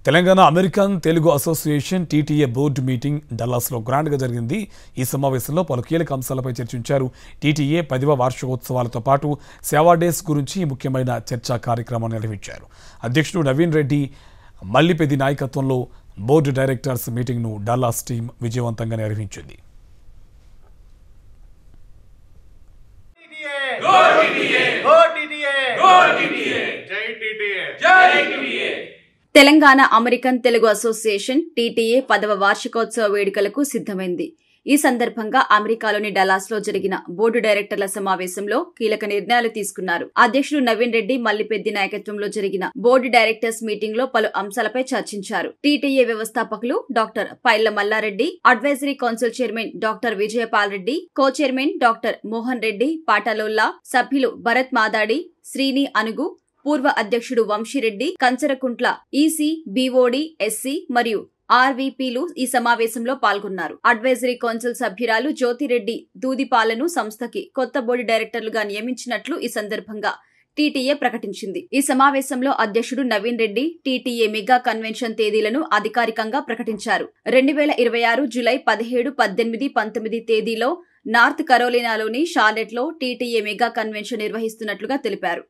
Telangana American Telugu association TTA board meeting డల్లాస్లో గ్రాండ్గా జరిగింది. ఈ సమావేశంలో పలు కీలక అంశాలపై చర్చించారు. టీటీఏ 10వ వార్షికోత్సవాలతో పాటు సేవా డేస్ గురించి ముఖ్యమైన చర్చా కార్యక్రమాన్ని నిర్వహించారు. అధ్యక్షుడు నవీన్ రెడ్డి మల్లిపెద్ది నాయకత్వంలో బోర్డు డైరెక్టర్స్ మీటింగ్ను డల్లాస్ టీం విజయవంతంగా నిర్వహించింది. Telangana American Telugu association TTA 10వ వార్షికోత్సవ వేడుకలకు సిద్ధమైంది. ఈ సందర్భంగా అమెరికాలోని డల్లాస్ లో జరిగిన బోర్డు డైరెక్టర్ల సమావేశంలో కీలక నిర్ణయాలు తీసుకున్నారు. అధ్యక్షుడు నవీన్ రెడ్డి మల్లిపెద్ది నాయకత్వంలో జరిగిన బోర్డు డైరెక్టర్స్ మీటింగ్ లో పలు అంశాలపై చర్చించారు. టీటీఏ వ్యవస్థాపకులు doctor Pailla Mallareddy, advisory council chairman doctor Vijayapal Reddy, co chairman doctor Mohan Reddy Patalolla, సభ్యులు భరత్ మాదాడి, శ్రీని అనుగు, పూర్వ అధ్యక్షుడు Vamshireddy, Kancharakuntla EC, BOD, SC మరియు ఆర్వీపీలు ఈ సమావేశంలో పాల్గొన్నారు. అడ్వైజరీ కౌన్సిల్ సభ్యురాలు జ్యోతిరెడ్డి దూదిపాలను సంస్థకి కొత్త బోర్డు డైరెక్టర్లుగా నియమించినట్లు ఈ సందర్భంగా టీటీఏ ప్రకటించింది. ఈ సమావేశంలో అధ్యక్షుడు Naveen Reddy TTA mega convention తేదీలను అధికారికంగా ప్రకటించారు. 2026 జూలై 17, 18, 19 తేదీలో నార్త్ కరోలినాలోని షార్లెట్లో టీటీఏ మెగా కన్వెన్షన్ నిర్వహిస్తున్నట్లుగా తెలిపారు.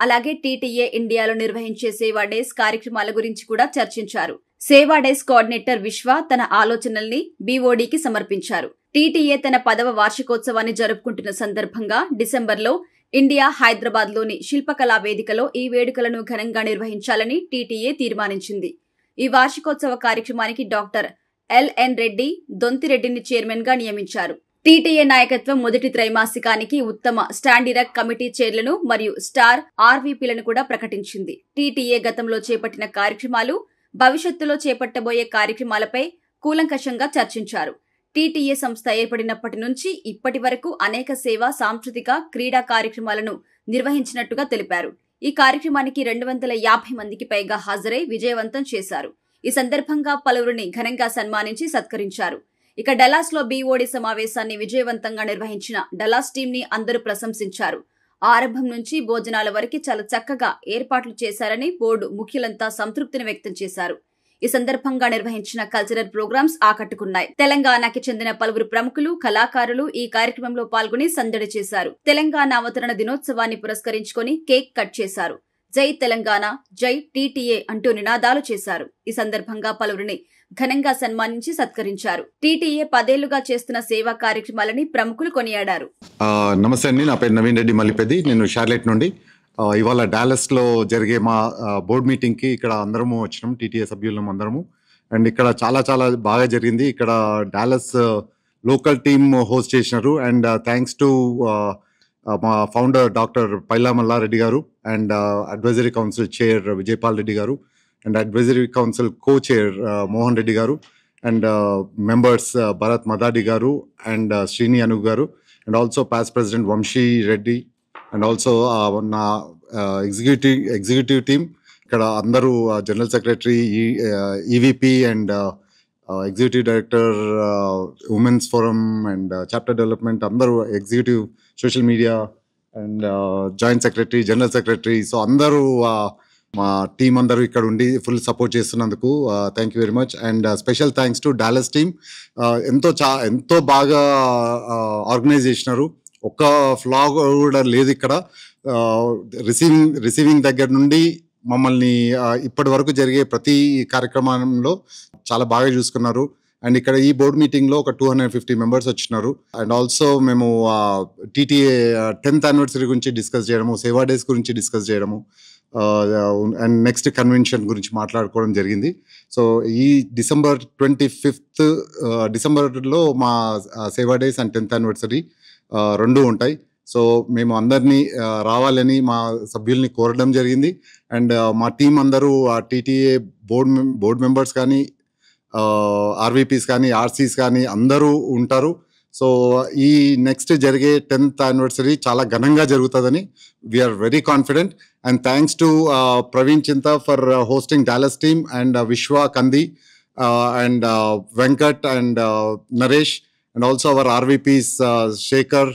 అలాగే టీటీఏ ఇండియాలో నిర్వహించే సేవా డేస్ కార్యక్రమాల గురించి కూడా చర్చించారు. సేవా డేస్ కోఆర్డినేటర్ విశ్వ తన ఆలోచనల్ని బీఓడీకి సమర్పించారు. టీటీఏ తన 10వ వార్షికోత్సవాన్ని జరుపుకుంటున్న సందర్భంగా డిసెంబర్లో ఇండియా హైదరాబాద్ లోని శిల్పకళా వేదికలో ఈ వేడుకలను ఘనంగా నిర్వహించాలని టీటీఏ తీర్మానించింది. ఈ వార్షికోత్సవ కార్యక్రమానికి డాక్టర్ ఎల్ఎన్ రెడ్డి, దొంతిరెడ్డిని చైర్మన్ గా నియమించారు. టీటీఏ నాయకత్వం మొదటి త్రైమాసికానికి ఉత్తమ స్టాండిరక్ కమిటీ చైర్లను మరియు స్టార్ ఆర్వీపీలను కూడా ప్రకటించింది. టీటీఏ గతంలో చేపట్టిన కార్యక్రమాలు, భవిష్యత్తులో చేపట్టబోయే కార్యక్రమాలపై కూలంకషంగా చర్చించారు. టీటీఏ సంస్థ ఏర్పడినప్పటి నుంచి ఇప్పటి వరకు అనేక సేవా, సాంస్కృతిక, క్రీడా కార్యక్రమాలను నిర్వహించినట్టుగా తెలిపారు. ఈ కార్యక్రమానికి 250 మందికి పైగా హాజరై విజయవంతం చేశారు. ఈ సందర్భంగా పలువురిని ఘనంగా సన్మానించి సత్కరించారు. ఇక డల్లాస్ లో బీఓడీ సమావేశాన్ని విజయవంతంగా నిర్వహించిన డల్లాస్ టీం ని అందరూ ప్రశంసించారు. ఆరంభం నుంచి భోజనాల వరకు చాలా చక్కగా ఏర్పాట్లు చేశారని బోర్డు ముఖ్యులంతా సంతృప్తిని వ్యక్తం చేశారు. ఈ సందర్భంగా నిర్వహించిన కల్చరల్ ప్రోగ్రామ్స్ ఆకట్టుకున్నాయి. తెలంగాణకి చెందిన పలువురు ప్రముఖులు, కళాకారులు ఈ కార్యక్రమంలో పాల్గొని సందడి చేశారు. తెలంగాణ అవతరణ దినోత్సవాన్ని పురస్కరించుకొని కేక్ కట్ చేశారు. జై తెలంగాణ, జై టీటీఏ అంటూ నినాదాలు చేశారు. ఈ సందర్భంగా పలువురిని ఘనంగా సన్మానించి సత్కరించారు. టీటీఏ 10 ఏళ్లుగా చేస్తున్న సేవా కార్యక్రమాలని ప్రముఖులు కొనియాడారు. నమస్తే అండి, నా పేరు నవీన్ రెడ్డి మల్లిపెద్ది. నేను షార్లెట్ నుండి ఇవాళ డాలస్ లో జరిగే మా బోర్డ్ మీటింగ్ కి ఇక్కడ అందరము వచ్చినాం, టీటీఏ సభ్యులం అందరము. అండ్ ఇక్కడ చాలా చాలా బాగా జరిగింది. ఇక్కడ డాలస్ లోకల్ టీమ్ హోస్ట్ చేసినారు. అండ్ థ్యాంక్స్ టు మా ఫౌండర్ డాక్టర్ పైలా మల్లారెడ్డి గారు, and advisory council chair Vijayapal Reddy garu, and advisory council co chair Mohan Reddy garu, and members Bharat మదాడి గారు and Srini Anugu garu, and also past president Vamshi Reddy, and also నా ఎగ్జిక్యూటివ్ టీమ్. ఇక్కడ అందరూ general secretary, EVP and executive director women's forum and chapter development, అందరూ executive social media and joint secretary, general secretary, so అందరూ మా team అందరూ ఇక్కడ ఉండి ఫుల్ సపోర్ట్ చేస్తున్నందుకు thank you very much. And special thanks to Dallas team. ఎంతో బాగా organise చేసినారు. ఒక్క ఫ్లా కూడా లేదు ఇక్కడ. రిసీవింగ్ దగ్గర నుండి మమ్మల్ని ఇప్పటి వరకు జరిగే ప్రతి కార్యక్రమంలో చాలా బాగా చూసుకున్నారు. అండ్ ఇక్కడ ఈ బోర్డ్ మీటింగ్లో ఒక 250 మెంబర్స్ వచ్చినారు. అండ్ ఆల్సో మేము టీటీఏ 10th యానివర్సరీ గురించి డిస్కస్ చేయడము, సేవా డేస్ గురించి డిస్కస్ చేయడము, అండ్ నెక్స్ట్ కన్వెన్షన్ గురించి మాట్లాడుకోవడం జరిగింది. సో ఈ December 25th డిసెంబర్లో మా Seva days and 10th anniversary రెండు ఉంటాయి. సో మేము అందరినీ రావాలని మా సభ్యుల్ని కోరడం జరిగింది. అండ్ మా టీం అందరూ టీటీఏ బోర్డ్ మెంబర్స్ కానీ, ఆర్వీపీస్ కానీ, ఆర్సీస్ కానీ అందరూ ఉంటారు. సో ఈ నెక్స్ట్ జరిగే 10th యానివర్సరీ చాలా ఘనంగా జరుగుతుందని we are very confident. And thanks to Praveen Chinta for hosting Dallas team, and Vishwa Kandi, and Venkat and Naresh, and also our RVPs Shekhar,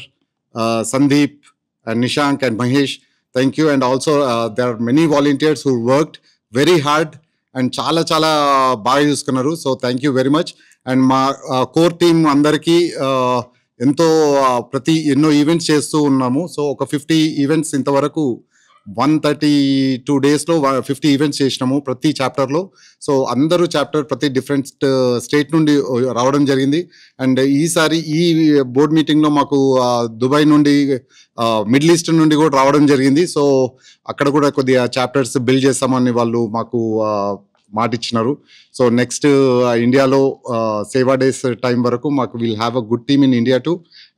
Sandeep and Nishank and Mahesh. Thank you. And also there are many volunteers who worked very hard and చాలా చాలా బాగా చూసుకున్నారు. So thank you very much. And మా core team అందరికీ ఎన్నో events చేస్తూ ఉన్నాము. So ఒక 50 ఈవెంట్స్ ఇంతవరకు 132 డేస్లో 50 ఈవెంట్స్ చేసినాము ప్రతి చాప్టర్లో. సో అందరూ ప్రతి డిఫరెంట్ స్టేట్ నుండి రావడం జరిగింది. అండ్ ఈసారి ఈ బోర్డ్ మీటింగ్లో మాకు దుబాయ్ నుండి, మిడిల్ ఈస్ట్ నుండి కూడా రావడం జరిగింది. సో అక్కడ కూడా కొద్దిగా చాప్టర్స్ బిల్డ్ చేస్తామని వాళ్ళు మాకు మాట ఇచ్చినారు. సో నెక్స్ట్ ఇండియాలో సేవా డేస్ టైం వరకు మాకు will have a good team in India too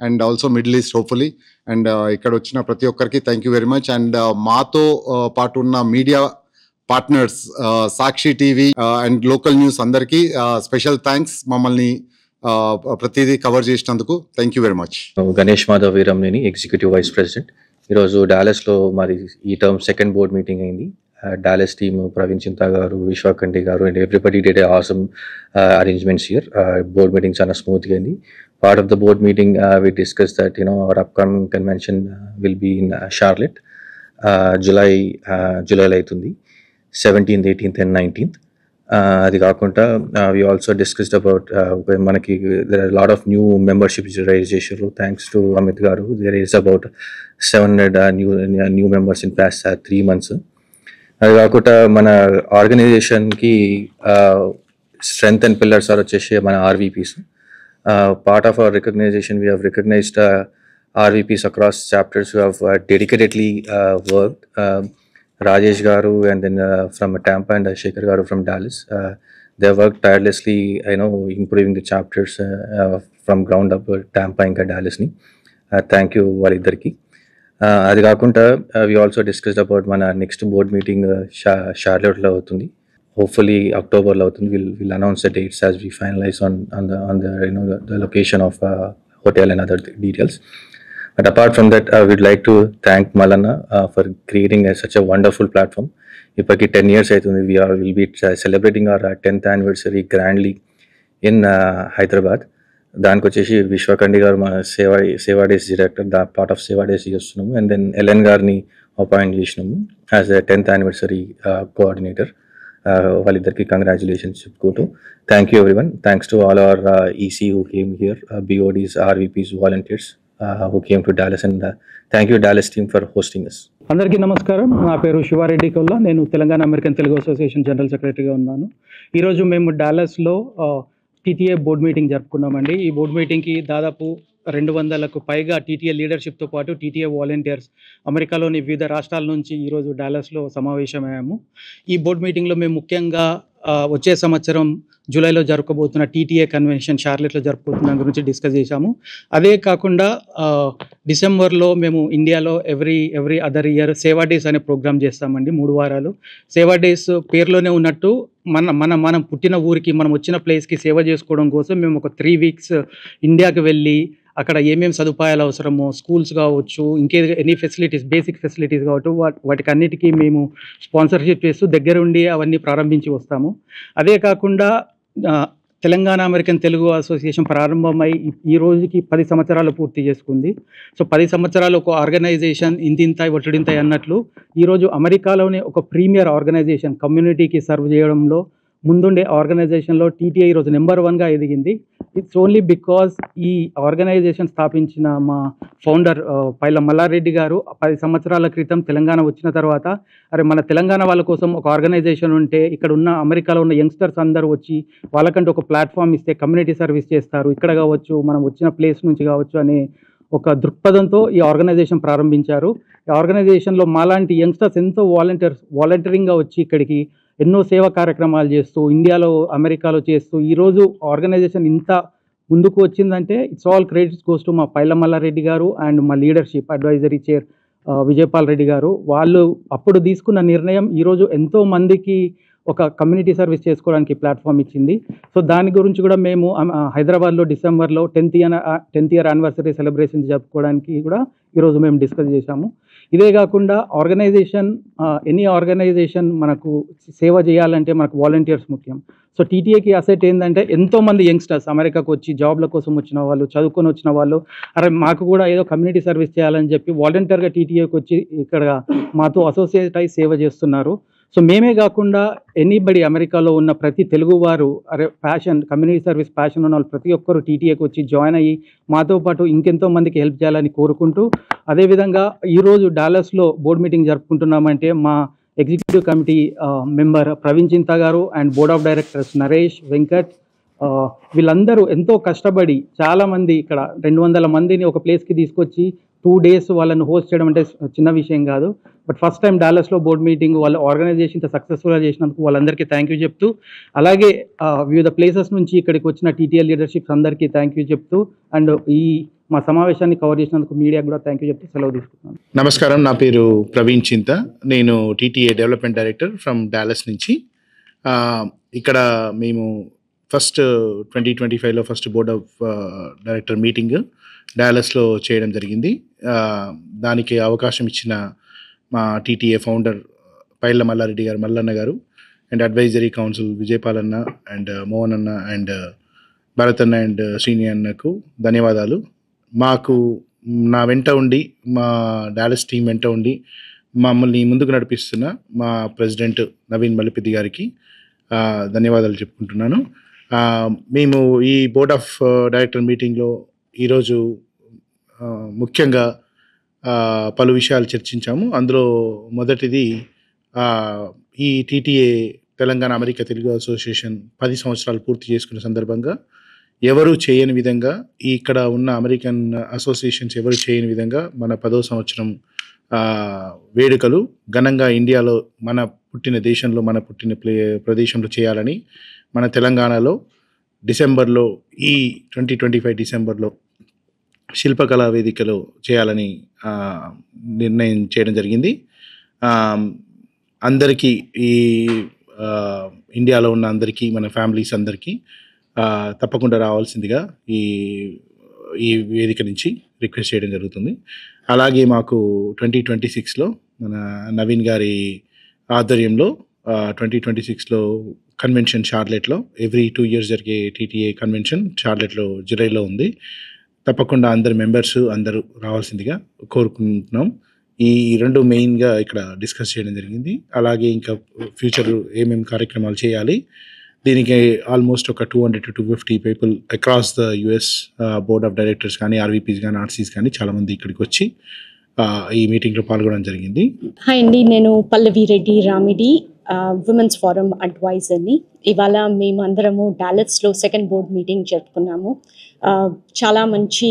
and also middle east hopefully. And ఇక్కడ వచ్చిన ప్రతి ఒక్కరికి thank you very much. And మాతో పాటు ఉన్న media partners Sakshi TV and local news అందరికీ స్పెషల్ థ్యాంక్స్. మమ్మల్ని ప్రతిదీ కవర్ చేసినందుకు thank you very much. Ganesh Madhav Veeramneni, executive vice president. ఈరోజు డాలస్లో మరి ఈ టర్మ్ సెకండ్ బోర్డ్ మీటింగ్ అయింది. Dallas team, Praveen Chinta garu, Vishwa Khande garu, and everybody did awesome arrangements here. Board meeting chana smooth ga indi. Part of the board meeting, we discussed that our upcoming convention will be in Charlotte, July aitundi, 17th, 18th, and 19th. Adi kaakunda we also discussed about manaki there are a lot of new memberships raised chesharu. Thanks to Amit garu, there is about 700 new members in past 3 months. అది కాకుండా మన ఆర్గనైజేషన్కి strength and pillars are వచ్చేసి మన RVPs. Part of our recognisation we have recognised RVPs across chapters who have dedicatedly worked. Rajesh garu and then from Tampa and Shekhar garu from Dallas, they work tirelessly improving the chapters from ground up, Tampa ఇంకా డాలస్ని. Thank you వాళ్ళిద్దరికి. అది కాకుండా we also discussed about మన next board meeting షార్లెట్లో అవుతుంది. Hopefully అక్టోబర్లో అవుతుంది. Will announce the dates as we finalise on the location of hotel and other details. But apart from that we'd like to thank Mallanna for creating such a wonderful platform. ఇప్పటికి 10 years అవుతుంది. Will be celebrating our 10th anniversary grandly in Hyderabad. దానికి వచ్చేసి విశ్వఖండి గారు మా Seva days director, part of Seva days చేస్తున్నాము. And then LN గారిని appoint చేసినాము as a 10th anniversary coordinator. వాళ్ళిద్దరికి congratulations చెప్పుకుంటూ thank you everyone. Thanks to all our EC who came here, BODs, RVPs, volunteers who came to Dallas. And thank you Dallas team for hosting us. అందరికీ నమస్కారం. నా పేరు శివారెడ్డి కొల్లా. నేను Telangana American Telugu association general సెక్రటరీగా ఉన్నాను. ఈరోజు మేము డాలస్లో TTA బోర్డ్ మీటింగ్ జరుపుకున్నామండి. ఈ బోర్డ్ మీటింగ్కి దాదాపు 200కు పైగా TTA లీడర్షిప్తో పాటు TTA వాలంటీర్స్ అమెరికాలోని వివిధ రాష్ట్రాల నుంచి ఈరోజు డాలస్లో సమావేశమయ్యాము. ఈ బోర్డ్ మీటింగ్లో మేము ముఖ్యంగా వచ్చే సంవత్సరం జూలైలో జరగబోతున్న TTA కన్వెన్షన్ షార్లెట్లో జరుపుతున్న గురించి డిస్కస్ చేశాము. అదే కాకుండా డిసెంబర్లో మేము ఇండియాలో ఎవ్రీ అదర్ ఇయర్ సేవా డేస్ అనే ప్రోగ్రామ్ చేస్తామండి. 3 వారాలు సేవా డేస్ పేరులోనే ఉన్నట్టు మనం పుట్టిన ఊరికి, మనం వచ్చిన ప్లేస్కి సేవ చేసుకోవడం కోసం మేము ఒక 3 weeks ఇండియాకి వెళ్ళి అక్కడ ఏమేమి సదుపాయాలు అవసరమో, స్కూల్స్ కావచ్చు, ఎనీ ఫెసిలిటీస్, బేసిక్ ఫెసిలిటీస్ కావచ్చు, వాటికి అన్నిటికీ మేము స్పాన్సర్షిప్ చేస్తూ దగ్గరుండి అవన్నీ ప్రారంభించి వస్తాము. అదే కాకుండా తెలంగాణ అమెరికన్ తెలుగు అసోసియేషన్ ప్రారంభమై ఈ రోజుకి 10 సంవత్సరాలు పూర్తి చేసుకుంది. సో 10 సంవత్సరాలు ఒక ఆర్గనైజేషన్ ఇంతింతాయి ఒట్టుడింతాయి అన్నట్లు ఈరోజు అమెరికాలోనే ఒక ప్రీమియర్ ఆర్గనైజేషన్ కమ్యూనిటీకి సర్వ్ చేయడంలో ముందుండే ఆర్గనైజేషన్లో TTA ఈరోజు నెంబర్ 1గా ఎదిగింది. ఇట్స్ ఓన్లీ బికాజ్ ఈ ఆర్గనైజేషన్ స్థాపించిన మా ఫౌండర్ పైల మల్లారెడ్డి గారు 10 సంవత్సరాల క్రితం తెలంగాణ వచ్చిన తర్వాత, అరే మన తెలంగాణ వాళ్ళ కోసం ఒక ఆర్గనైజేషన్ ఉంటే ఇక్కడ ఉన్న అమెరికాలో ఉన్న యంగ్స్టర్స్ అందరూ వచ్చి వాళ్ళకంటే ఒక ప్లాట్ఫామ్ ఇస్తే కమ్యూనిటీ సర్వీస్ చేస్తారు, ఇక్కడ కావచ్చు, మనం వచ్చిన ప్లేస్ నుంచి కావచ్చు అనే ఒక దృక్పథంతో ఈ ఆర్గనైజేషన్ ప్రారంభించారు. ఈ ఆర్గనైజేషన్లో మాలాంటి యంగ్స్టర్స్ ఎంతో వాలంటీరింగ్గా వచ్చి ఇక్కడికి ఎన్నో సేవా కార్యక్రమాలు చేస్తూ ఇండియాలో, అమెరికాలో చేస్తూ ఈరోజు ఆర్గనైజేషన్ ఇంత ముందుకు వచ్చిందంటే it's all credits goes to మా పైల మల్లారెడ్డి గారు అండ్ మా leadership advisory chair Vijayapal Reddy గారు. వాళ్ళు అప్పుడు తీసుకున్న నిర్ణయం ఈరోజు ఎంతో మందికి ఒక కమ్యూనిటీ సర్వీస్ చేసుకోవడానికి ప్లాట్ఫామ్ ఇచ్చింది. సో దాని గురించి కూడా మేము హైదరాబాద్లో డిసెంబర్లో 10th year యానివర్సరీ సెలబ్రేషన్ జరుపుకోవడానికి కూడా ఈరోజు మేము డిస్కస్ చేశాము. ఇదే కాకుండా ఎనీ ఆర్గనైజేషన్ మనకు సేవ చేయాలంటే మనకు వాలంటీర్స్ ముఖ్యం. సో TTAకి అసెట్ ఏంటంటే ఎంతోమంది యంగ్స్టర్స్ అమెరికాకు వచ్చి జాబ్ల కోసం వచ్చిన వాళ్ళు, చదువుకొని వచ్చిన వాళ్ళు, అరే మాకు కూడా ఏదో కమ్యూనిటీ సర్వీస్ చేయాలని చెప్పి వాలంటీర్గా TTAకి వచ్చి ఇక్కడ మాతో అసోసియేట్ అయి సేవ చేస్తున్నారు. సో మేమే కాకుండా ఎనీబడి అమెరికాలో ఉన్న ప్రతి తెలుగువారు కమ్యూనిటీ సర్వీస్ ప్యాషన్ ఉన్న వాళ్ళు ప్రతి ఒక్కరు టీటీఏకి వచ్చి జాయిన్ అయ్యి మాతో పాటు ఇంకెంతో మందికి హెల్ప్ చేయాలని కోరుకుంటూ, అదేవిధంగా ఈరోజు డాలస్లో బోర్డు మీటింగ్ జరుపుకుంటున్నామంటే మా ఎగ్జిక్యూటివ్ కమిటీ మెంబర్ ప్రవీణ్ చింతా గారు and board of directors Naresh, Venkat, వీళ్ళందరూ ఎంతో కష్టపడి చాలామంది ఇక్కడ 200 మందిని ఒక ప్లేస్కి తీసుకొచ్చి 2 days వాళ్ళని హోస్ట్ చేయడం అంటే చిన్న విషయం కాదు. బట్ ఫస్ట్ టైం డాలస్లో బోర్డ్ మీటింగ్ వాళ్ళు ఆర్గనైజేషన్ ఇంత సక్సెస్ఫుల్గా చేసినందుకు వాళ్ళందరికీ థ్యాంక్ యూ చెప్తూ, అలాగే వివిధ ప్లేసెస్ నుంచి ఇక్కడికి వచ్చిన టీటీఏ లీడర్షిప్స్ అందరికీ థ్యాంక్ యూ చెప్తూ, అండ్ ఈ మా సమావేశాన్ని కవర్ చేసినందుకు మీడియాకు కూడా థ్యాంక్ యూ చెప్తూ సెలవు తీసుకుంటున్నాను. నమస్కారం, నా పేరు ప్రవీణ్ చింత. నేను TTA development director from Dallas నుంచి. ఇక్కడ మేము ఫస్ట్ 2025లో first board of director meeting డాలస్లో చేయడం జరిగింది. దానికి అవకాశం ఇచ్చిన మా టీటీఏ ఫౌండర్ పైళ్ళ మల్లారెడ్డి గారు, Mallanna garu, and advisory council Vijaypal అన్న అండ్ మోహన్ అన్న అండ్ భరత్ అన్న అండ్ శ్రీని అన్నకు ధన్యవాదాలు. మాకు నా వెంట ఉండి, మా డాలస్ టీం వెంట ఉండి మమ్మల్ని ముందుకు నడిపిస్తున్న మా ప్రెసిడెంట్ నవీన్ మల్లిపెద్ది గారికి ధన్యవాదాలు చెప్పుకుంటున్నాను. మేము ఈ బోర్డ్ ఆఫ్ డైరెక్టర్ మీటింగ్లో ఈరోజు ముఖ్యంగా పలు విషయాలు చర్చించాము. అందులో మొదటిది ఈ TTA Telangana America Telugu association 10 సంవత్సరాలు పూర్తి చేసుకున్న సందర్భంగా ఎవరు చేయని విధంగా, ఇక్కడ ఉన్న అమెరికన్ అసోసియేషన్స్ ఎవరు చేయని విధంగా మన 10వ సంవత్సరం వేడుకలు ఘనంగా ఇండియాలో మన పుట్టిన దేశంలో మన పుట్టిన ప్రదేశంలో చేయాలని మన తెలంగాణలో డిసెంబర్లో ఈ 2025 డిసెంబర్లో శిల్పకళా వేదికలో చేయాలని నిర్ణయం చేయడం జరిగింది. అందరికీ ఈ ఇండియాలో ఉన్న అందరికీ, మన ఫ్యామిలీస్ అందరికీ తప్పకుండా రావాల్సిందిగా ఈ వేదిక నుంచి రిక్వెస్ట్ చేయడం జరుగుతుంది. అలాగే మాకు 2026లో మన నవీన్ గారి ఆధ్వర్యంలో 2026లో కన్వెన్షన్ షార్లెట్లో, ఎవ్రీ 2 years జరిగే టీటీఏ కన్వెన్షన్ షార్లెట్లో జులైలో ఉంది. తప్పకుండా అందరు మెంబర్స్ అందరూ రావాల్సిందిగా కోరుకుంటున్నాం. ఈ 2 మెయిన్గా ఇక్కడ డిస్కస్ చేయడం జరిగింది. అలాగే ఇంకా ఫ్యూచర్ ఏమేమి కార్యక్రమాలు చేయాలి, దీనికి ఆల్మోస్ట్ ఒక 200 to 250 people across the US board of directors కానీ, ఆర్వీపీస్ కానీ, ఆర్సీస్ కానీ చాలామంది ఇక్కడికి వచ్చి ఈ మీటింగ్లో పాల్గొనడం జరిగింది. హాయ్ అండి, నేను పల్లవి రెడ్డి రామిడి, విమెన్స్ ఫోరం అడ్వైజర్ని. ఇవాళ మేమందరము డాలస్లో సెకండ్ బోర్డ్ మీటింగ్ జరుపుకున్నాము. చాలా మంచి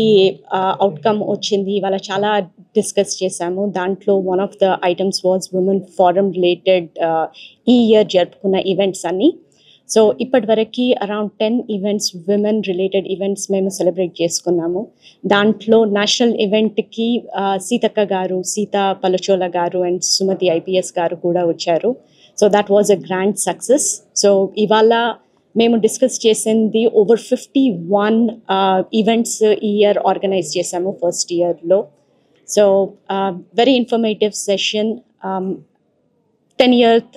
అవుట్కమ్ వచ్చింది. ఇవాళ చాలా డిస్కస్ చేశాము. దాంట్లో one of the items was women forum related ఈ ఇయర్ జరుపుకున్న ఈవెంట్స్ అన్ని. సో ఇప్పటివరకు around 10 events, women related events మేము సెలబ్రేట్ చేసుకున్నాము. దాంట్లో నేషనల్ ఈవెంట్కి సీతక్క గారు, సీతా పలచోల గారు అండ్ సుమతి ఐపీఎస్ గారు కూడా వచ్చారు. So that was a grand success. So ఇవాళ మేము డిస్కస్ చేసింది ఓవర్ 51 ఈవెంట్స్ ఈ ఇయర్ ఆర్గనైజ్ చేశాము ఫస్ట్ ఇయర్లో. So very informative session. 10th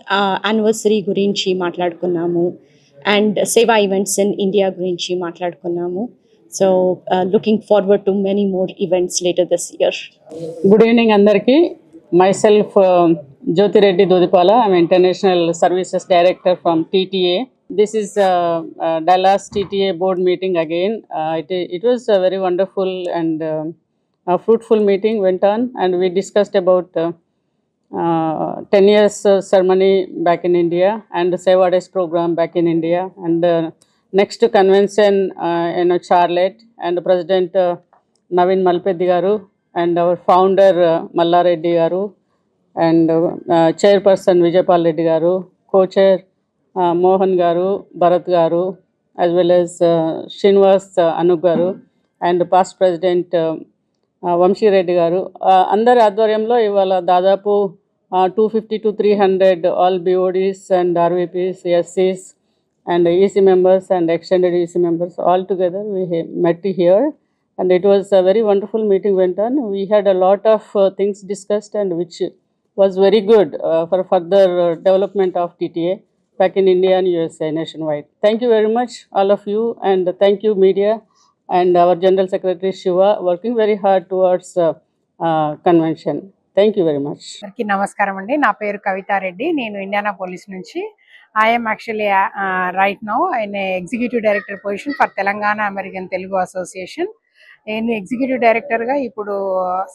anniversary గురించి మాట్లాడుకున్నాము అండ్ సేవా ఈవెంట్స్ ఇన్ ఇండియా గురించి మాట్లాడుకున్నాము. So looking forward to many more events later this year. Good evening అందరికీ. myself Jyoti Reddy Dodipala. I'm International Services Director from TTA. This is Dallas TTA board meeting again. It was a very wonderful and a fruitful meeting went on, and we discussed about 10 years ceremony back in India and the Seva Days program back in India, and next convention in Charlotte, and the President Naveen Malpeddi garu and our founder Malla Reddy garu and chairperson Vijaypal Reddy garu, co-chair Mohan garu, Bharat garu, as well as Srinivas Anup garu and past president Vamshi Reddy garu. Andar advaryamlo ivala dadapu 250 to 300 all BODs and RVPs, SCs and EC members and extended EC members all together we met here, and it was a very wonderful meeting went on. We had a lot of things discussed, and which was very good for further development of TTA back in India and USA nationwide. Thank you very much all of you, and thank you media and our General Secretary Shiva working very hard towards convention. Thank you very much. అందరికీ నమస్కారం అండి. నా పేరు కవితారెడ్డి. నేను Indianapolis నుంచి. I'm actually right now in executive director position for Telangana American Telugu association. నేను executive డైరెక్టర్గా ఇప్పుడు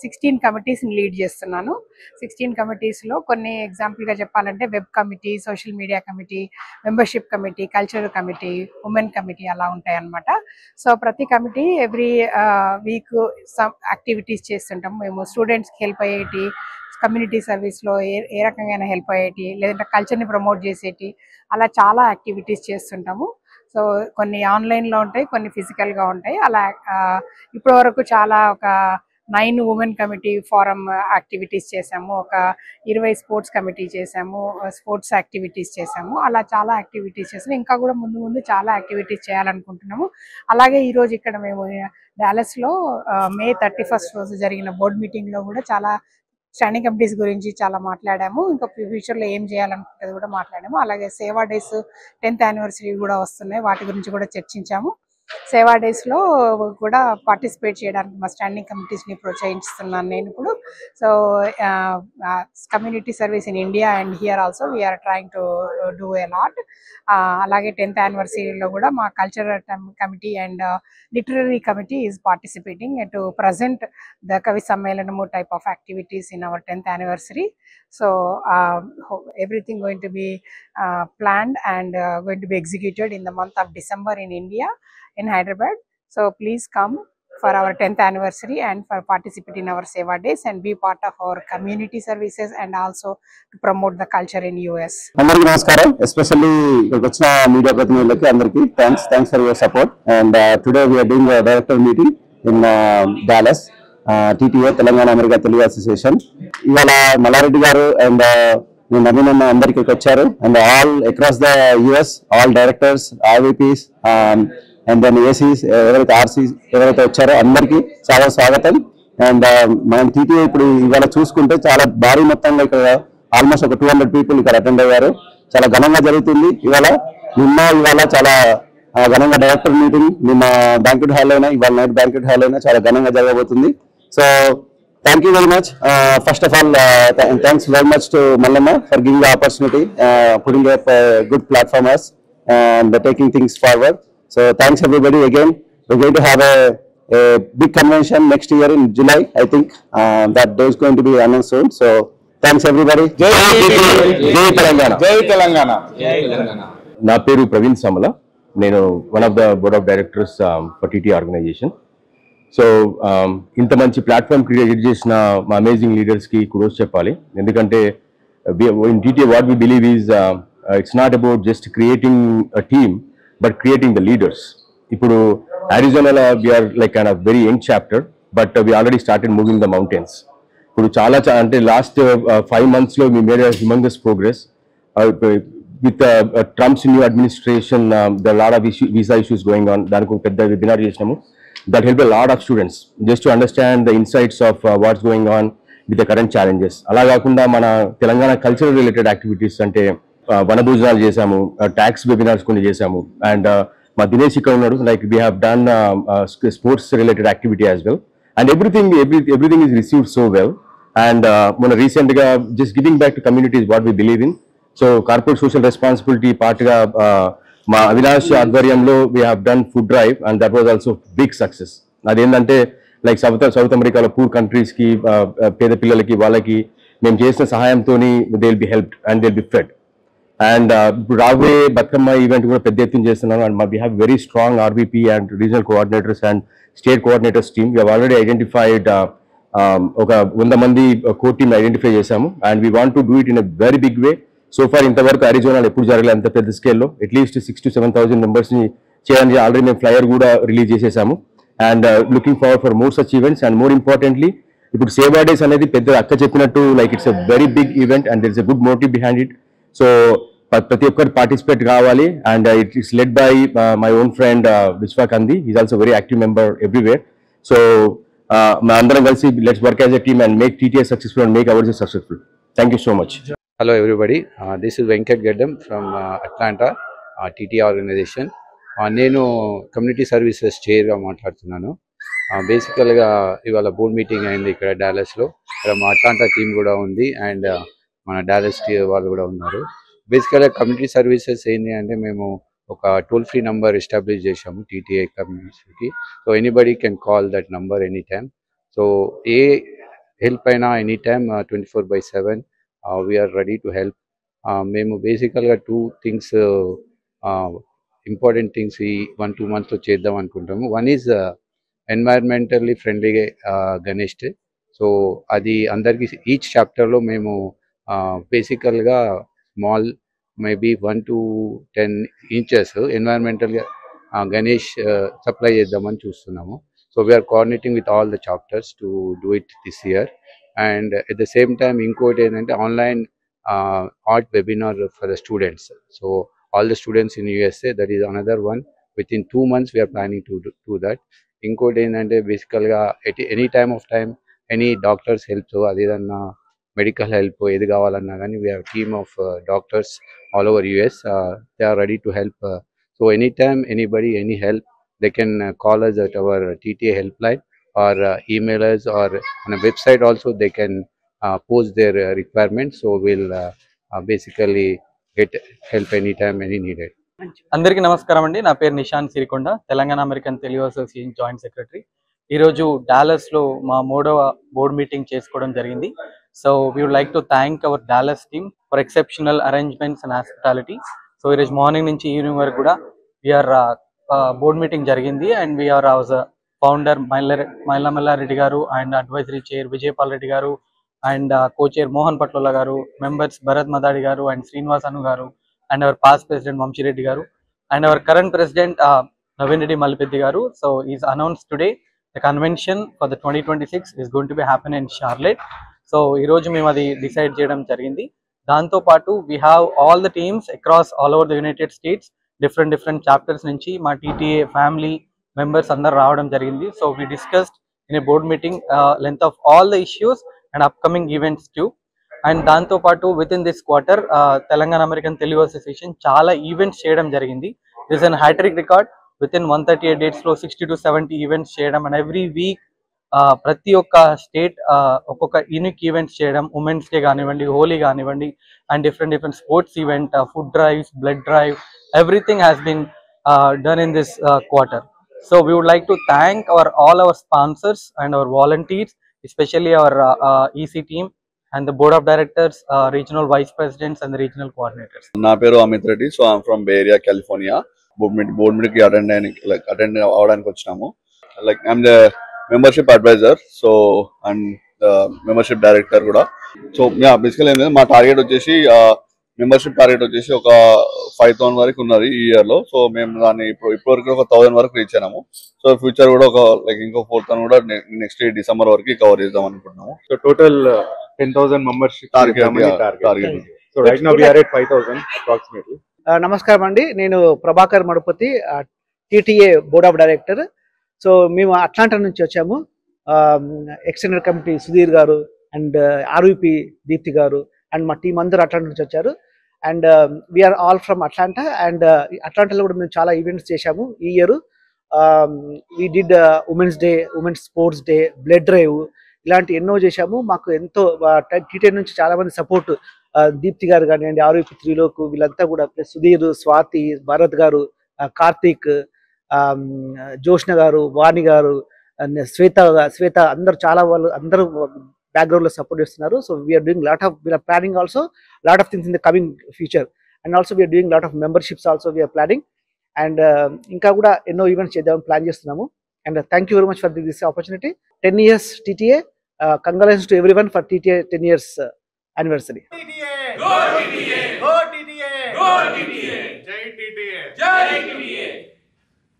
16 కమిటీస్ని లీడ్ చేస్తున్నాను. 16 కమిటీస్లో కొన్ని ఎగ్జాంపుల్గా చెప్పాలంటే web committee, social media committee, membership committee, cultural committee, women committee అలా ఉంటాయి అన్నమాట. సో ప్రతి committee every week some activities చేస్తుంటాం. మేము స్టూడెంట్స్కి హెల్ప్ అయ్యేటి, కమ్యూనిటీ సర్వీస్లో ఏ రకంగా హెల్ప్ అయ్యేటి, లేదంటే కల్చర్ని ప్రమోట్ చేసేటి, అలా చాలా యాక్టివిటీస్ చేస్తుంటాము. సో కొన్ని ఆన్లైన్లో ఉంటాయి, కొన్ని ఫిజికల్గా ఉంటాయి. అలా ఇప్పటి వరకు చాలా ఒక 9 ఉమెన్ కమిటీ ఫారం యాక్టివిటీస్ చేసాము, ఒక 20 స్పోర్ట్స్ కమిటీ చేసాము, స్పోర్ట్స్ యాక్టివిటీస్ చేసాము. అలా చాలా యాక్టివిటీస్ చేసాము. ఇంకా కూడా ముందు ముందు చాలా యాక్టివిటీస్ చేయాలనుకుంటున్నాము. అలాగే ఈరోజు ఇక్కడ మేము డాలస్లో May 31 రోజు జరిగిన బోర్డ్ మీటింగ్లో కూడా చాలా స్టాండింగ్ కమిటీస్ గురించి చాలా మాట్లాడాము. ఇంకా ఫ్యూచర్లో ఏం చేయాలనుకుంటుంది కూడా మాట్లాడాము. అలాగే సేవా డేస్ 10th యానివర్సరీ కూడా వస్తున్నాయి, వాటి గురించి కూడా చర్చించాము. సేవా డేస్లో కూడా పార్టిసిపేట్ చేయడానికి మా స్టాండింగ్ కమిటీస్ని ప్రోత్సహిస్తున్నాను నేను ఇప్పుడు. So community service in India and here also we are trying to do a lot. అలాగే 10th యానివర్సరీలో కూడా మా cultural committee and literary committee is participating to present the కవి సమ్మేళనము type of activities in our 10th anniversary. So everything going to be planned and going to be executed in the month of December in India, in Hyderabad. So please come for our 10th anniversary and for participate in our Seva Days and be part of our community services and also to promote the culture in US. అందరికీ నమస్కారం. Especially ఇక్కడికి వచ్చిన media ప్రతినిధులకి అందరికీ thanks for your support. And today we are doing director meeting in Dallas, TTA Telangana America Telugu association. ఇవాళ మల్లారెడ్డి గారు and నేను నవీన్ అన్న అందరికి వచ్చారు. And all across the US all directors, RVPs and then ACs ఎవరైతే ఆర్సీస్ ఎవరైతే వచ్చారో అందరికీ చాలా స్వాగతం. అండ్ మనం టీటీఏ ఇప్పుడు ఇవాళ చూసుకుంటే చాలా భారీ మొత్తంలో ఇక్కడ ఆల్మోస్ట్ ఒక 200 పీపుల్ ఇక్కడ అటెండ్ అయ్యారు. చాలా ఘనంగా జరుగుతుంది ఇవాళ చాలా ఘనంగా డైరెక్టర్ మీటింగ్ నిన్న బ్యాంక్వెట్ హాల్ అయినా ఇవాళ నైట్ బ్యాంక్వెట్ హాల్ అయినా చాలా ఘనంగా జరగబోతుంది. So thank you very much. First of all, thanks very much to Mallamma for giving the opportunity, putting up a good platform us and taking things forward. So thanks everybody again. We're going to have a big convention next year in July. I think that day is going to be announced soon. So thanks everybody. Jai Telangana. Jai Telangana. Jai Telangana. Na peru Praveen Samala. Nenu one of the board of directors for TT organization. So ఇంత మంచి platform create చేసిన మా amazing లీడర్స్కి kudos చెప్పాలి. ఎందుకంటే in TTA what we believe is it's not about just creating a team but creating the leaders. ఇప్పుడు అరిజోనాలో we are like and very young chapter but we already started moving the mountains. ఇప్పుడు చాలా అంటే last 5 months we made humongous progress with Trump's new administration. The lot of visa issues going on. దానికి ఒక పెద్ద webinar చేసినాము. That helped a lot of students just to understand the insights of what's going on with the current challenges. అలా కాకుండా మన Telangana cultural related activities అంటే వనభోజనాలు చేసాము, tax webinars కొన్ని చేసాము. అండ్ మా దినేష్ ఇక్కడ ఉన్నాడు. Like we have done sports related activity as well. And everything is received so well. And మన రీసెంట్గా just giving back to communities what we believe in. So corporate social responsibility పార్ట్గా మా అవినాష్ ఆధ్వర్యంలో we have done food drive and that was also big success. అదేంటంటే like south అమెరికాలో poor కంట్రీస్కి పేద పిల్లలకి వాళ్ళకి మేము చేసిన సహాయంతో they will be helped and they will B fed. And ఇప్పుడు రాబోయే బతుకమ్మ ఈవెంట్ కూడా పెద్ద ఎత్తున చేస్తున్నాను. And we have very strong RVP and regional coordinators and state coordinators team. We have already identified ఒక 100 మంది కోర్ టీమ్ ఐడెంటిఫై చేశాము. And we want to do it in a very big way. So far ఇంతవరకు అరిజోనాలో ఎప్పుడు జరగలేదు అంత పెద్ద స్కేల్లో. అట్లీస్ట్ 6,000 to 7,000 మెంబర్స్ని చేయడానికి ఆల్రెడీ మేము ఫ్లయర్ కూడా రిలీజ్ చేసేసాము. And looking forward for more such events. And more importantly ఇప్పుడు సేవా డేస్ అనేది పెద్ద అక్క చెప్పినట్టు like it's a very big event and there is a good motive behind it. So ప్రతి ఒక్కరు పార్టిసిపేట్ కావాలి. And it is led by my own friend Vishwakandi. Is also very active member everywhere. So మా అందరం కలిసి let's work as a team and make TTA successful and make hours successful. Thank you so much. Hello everybody, this is Venkat Gaddam from Atlanta, TT organization. నేను community services చైర్గా మాట్లాడుతున్నాను. బేసికల్గా ఇవాళ board meeting అయింది ఇక్కడ డాలస్లో. ఇక్కడ మా Atlanta team కూడా ఉంది అండ్ మన డాలస్ వాళ్ళు కూడా ఉన్నారు. బేసికల్గా కమ్యూనిటీ సర్వీసెస్ ఏంటి అంటే మేము ఒక టోల్ ఫ్రీ నంబర్ ఎస్టాబ్లిష్ చేసాము టీటీఏ కమ్యూనిటీకి. So anybody can call that number any time. So a help అయినా any time 24/7 we are ready to help. మేము బేసికల్గా 2 థింగ్స్ ఇంపార్టెంట్ థింగ్స్ ఈ 1-2 monthsలో చేద్దాం అనుకుంటాము. One is environmentally friendly Ganesh day. So అది అందరికీ ఈచ్ చాప్టర్లో మేము బేసికల్గా స్మాల్ మేబీ 1 to 10 inches ఎన్వైర్మెంటల్గా గణేష్ సప్లై చేద్దామని చూస్తున్నాము. So we are coordinating with all the chapters to do it this year. And at the same time ఇంకోటి ఏంటంటే online art webinar for the students. So all the students in USA, that is another one. Within 2 months we are planning to do that. Inkoti endante basically at any time of time any doctors help, so adedanna medical help edi kavalanna gani we have a team of doctors all over US. They are ready to help. So anytime anybody any help, they can call us at our TTA helpline or email us, or on a website also they can post their requirements. So we'll basically get help anytime any needed. అందరికీ నమస్కారం అండి. నా పేరు Nishanth Sirikonda, Telangana American Telugu association joint secretary. ఈరోజు డాలస్లో మా 3వ board meeting చేసుకోవడం జరిగింది. So we would like to thank our Dallas team for exceptional arrangements and hospitality. So ఈరోజు మార్నింగ్ నుంచి ఈవినింగ్ వరకు కూడా వీఆర్ బోర్డ్ మీటింగ్ జరిగింది. And we are our founder Mylamallareddy garu and advisory chair Vijayapal Reddy garu and co-chair Mohan Patlola గారు, members Bharat మదాడి గారు and Srinivas Anu గారు, and our past president Vamshireddy గారు, and our current president Naveen Reddy Mallipeddi గారు. So is announce today the convention for the 2026 is going to be happen in Charlotte. So ఈరోజు మేము అది decide చేయడం జరిగింది. దాంతోపాటు we have all the teams across all over the United States, different chapters నుంచి మా TTA family members అందరు రావడం జరిగింది. So we discussed in a board meeting length of all the issues and upcoming events too. And దాంతో పాటు within this quarter Telangana American Telugu association చాలా events చేయడం జరిగింది. This an hattrick record. Within 138 daysలో 60 to 70 events చేయడం, and every week ప్రతి ఒక్క state ఒక్కొక్క యూనిక్ ఈవెంట్స్ చేయడం. ఉమెన్స్ డే కానివ్వండి, హోలీ కానివ్వండి, and different sports event, food drives, blood drive, everything has been done in this quarter. So we would like to thank all our sponsors and our volunteers, especially our EC team and the board of directors, regional vice presidents and the regional coordinators. నా పేరు Amit Reddy. So I'm from Bay area, California. Board meeting కి attend అవడానికి వచ్చినాము. Like I'm the membership advisor, so and membership director కూడా. So basically ఏంటంటే మా target వచ్చేసి membership target వచ్చేసి ఒక 5,000 వరకు ఉన్నది ఈ ఇయర్ లో. సో మేము దాన్ని ఇప్పటివరకు ఒక 1,000 వరకు రీచ్ అయినాము. సో ఫ్యూచర్ కూడా ఒక ఇంకో 4,000 కూడా నెక్స్ట్ డిసెంబర్ వరకు కవర్ చేద్దాం అనుకుంటున్నాము. So total 10,000 membership target. So right now we are at 5,000 approximately. నమస్కారం అండి, నేను Prabhakar Madupathi, TTA board of director. So మేము అట్లాంటా నుంచి వచ్చాము. ఎక్స్టెండెడ్ కమిటీ సుధీర్ గారు అండ్ ఆర్విపి దీప్తి గారు అండ్ మా టీం అందరూ అట్లాంటా నుంచి వచ్చారు. And we are all from Atlanta. And అట్లాంటాలో కూడా మేము చాలా ఈవెంట్స్ చేశాము ఈ year. We did women's day, women's sports day, blood drive, ఇలాంటి ఎన్నో చేశాము. మాకు ఎంతో టీటీఏ నుంచి చాలా మంది సపోర్ట్, దీప్తి గారు కానివ్వండి, ఆర్విపి త్రిలోక్, వీళ్ళంతా కూడా, ప్లస్ సుధీర్, స్వాతి, భరత్ గారు, కార్తీక్, జోష్ణ గారు, వాణి గారు, శ్వేత అందరు చాలా వాళ్ళు అందరూ బ్యాక్గ్రౌండ్ లో సపోర్ట్ చేస్తున్నారు. So we are doing we are planning also lot of things in the coming future. And also we are doing lot of memberships also we are planning. And ఇంకా కూడా ఎన్నో ఈవెంట్స్ చేద్దామని ప్లాన్ చేస్తున్నాము. And thank you very much for this opportunity. 10 years TTA. Congratulations to everyone for TTA 10 years anniversary. Go TTA! Go TTA! Go TTA! Jai TTA! Jai TTA!